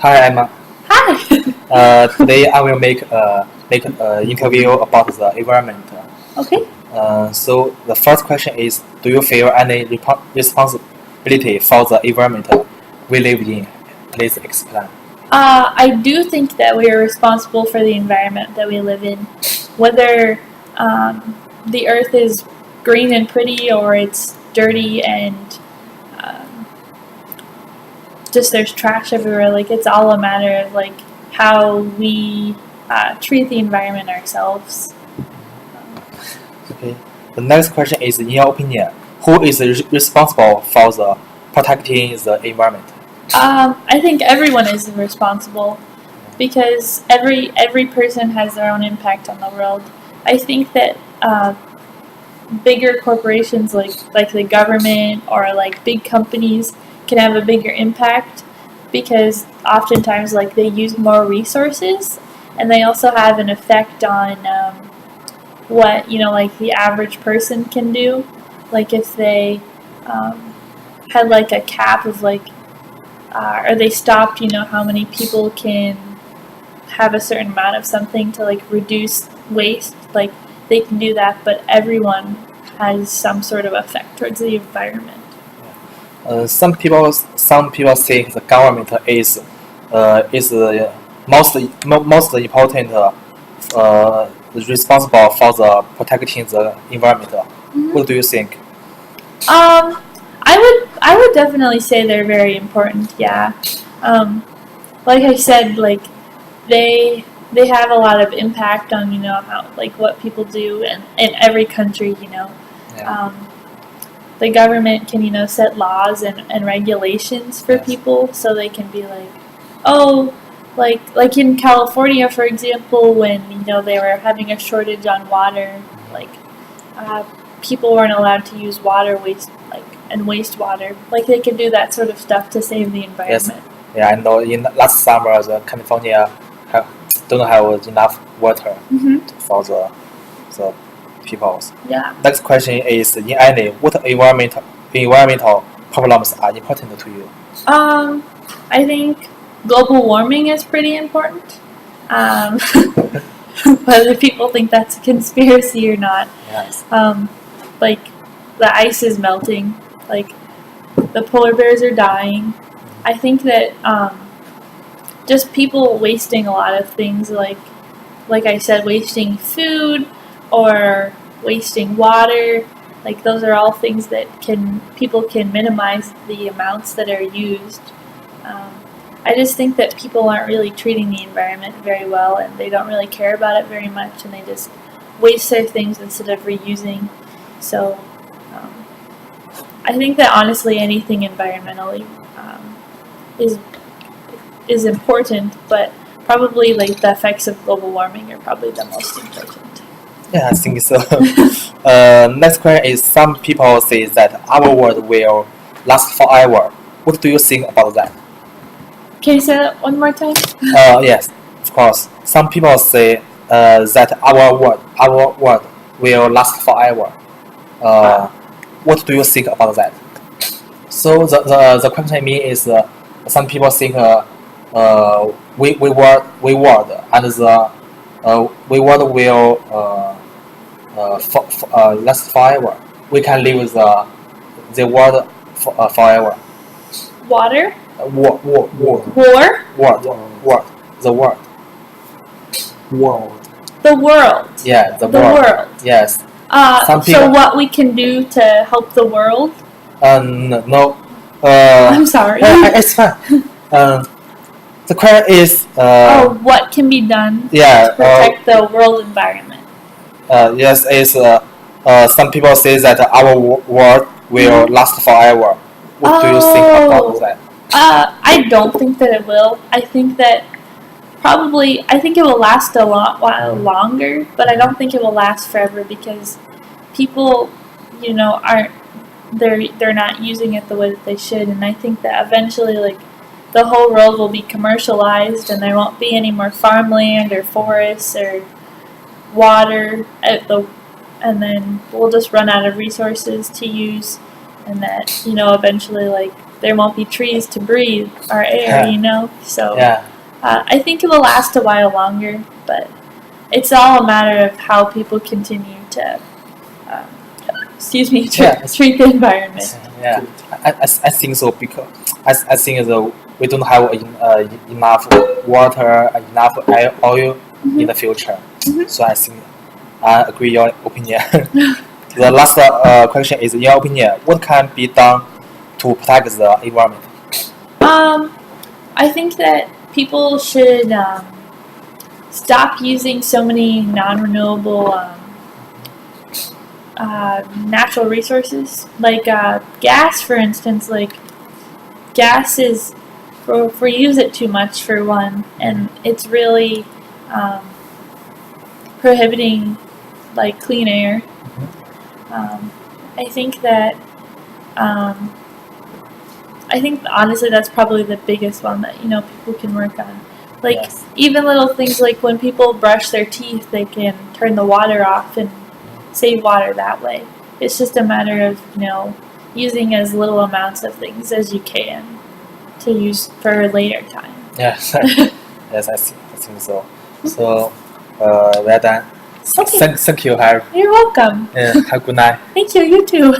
Hi, Emma. Hi. Today I will make an interview about the environment. Okay. So the first question is: do you feel any responsibility for the environment we live in? Please explain. I do think that we are responsible for the environment that we live in, whether the earth is green and pretty or it's dirty and um, just there's trash everywhere. Like it's all a matter of like how we treat the environment ourselves. Okay. The next question is: in your opinion, who is responsible for the protecting the environment? I think everyone is responsible because every person has their own impact on the world. I think that bigger corporations like the government or like big companies can have a bigger impact because oftentimes like they use more resources and they also have an effect on what like the average person can do. Like if they um, had like a cap of like or they stopped how many people can have a certain amount of something to like reduce waste, like they can do that, but everyone has some sort of effect towards the environment. Some people think the government is the most important responsible for the protecting the environment. Mm-hmm. What do you think? I would definitely say they're very important. Yeah. Um, like I said, like they have a lot of impact on how like what people do and in every country. Yeah. The government can set laws and regulations for Yes. people so they can be like, oh, like in California, for example, when they were having a shortage on water, like uh, people weren't allowed to use water waste like and wastewater. Like they can do that sort of stuff to save the Yes. environment. Yeah, I know. In last summer, the California have, don't have enough water Mm-hmm. for the peoples. Yeah. Next question is: in any what environmental problems are important to you? I think global warming is pretty important. Um, whether people think that's a conspiracy or not. Yes. Like the ice is melting, like the polar bears are dying. I think that just people wasting a lot of things, like I said, wasting food or wasting water. Like those are all things that people can minimize the amounts that are used. Um, I just think that people aren't really treating the environment very well, and they don't really care about it very much, and they just waste their things instead of reusing. So um, I think that honestly, anything environmentally is is important, but probably like the effects of global warming are probably the most important. Yeah, I think so. Next question is: some people say that our world will last forever. What do you think about that? Can you say that one more time? Yes, of course. Some people say that our world will last forever. Uh, what do you think about that? So the question I mean is some people think we world and the we world will last forever. We can live the world forever. Water? World. War? World. The world. World. The world. Yeah, the The world. world. Yes. Some So people- what we can do to help the world? No. I'm sorry. It's fine. The question is. What can be done Yeah. to protect the world environment? Yes. Is some people say that our world will last forever. What do you think about that? I don't think that it will. I think that I think it will last a while longer, but I don't think it will last forever because people, aren't they're not using it the way that they should, and I think that eventually, like, the whole world will be commercialized, and there won't be any more farmland or forests or water and then we'll just run out of resources to use, and that eventually like there won't be trees to breathe our air, Yeah. you know? So Yeah. I think it will last a while longer, but it's all a matter of how people continue to, um, Yeah. treat the environment. Yeah. I think so because I think we don't have enough water, enough oil in the future. Mhm. So I think I agree your opinion. The last question is, in your opinion, what can be done to protect the environment? I think that people should stop using so many non-renewable natural resources, like gas, for instance. Like gas is, if we use it too much for one, and it's really prohibiting like clean air. I think that I think honestly that's probably the biggest one that people can work on. Like Yes. even little things like when people brush their teeth, they can turn the water off and save water that way. It's just a matter of using as little amounts of things as you can to use for later time. Yes. Yes, I think so. So, well done. Okay. Thank you. Have You're welcome. a good night. Thank you. You too.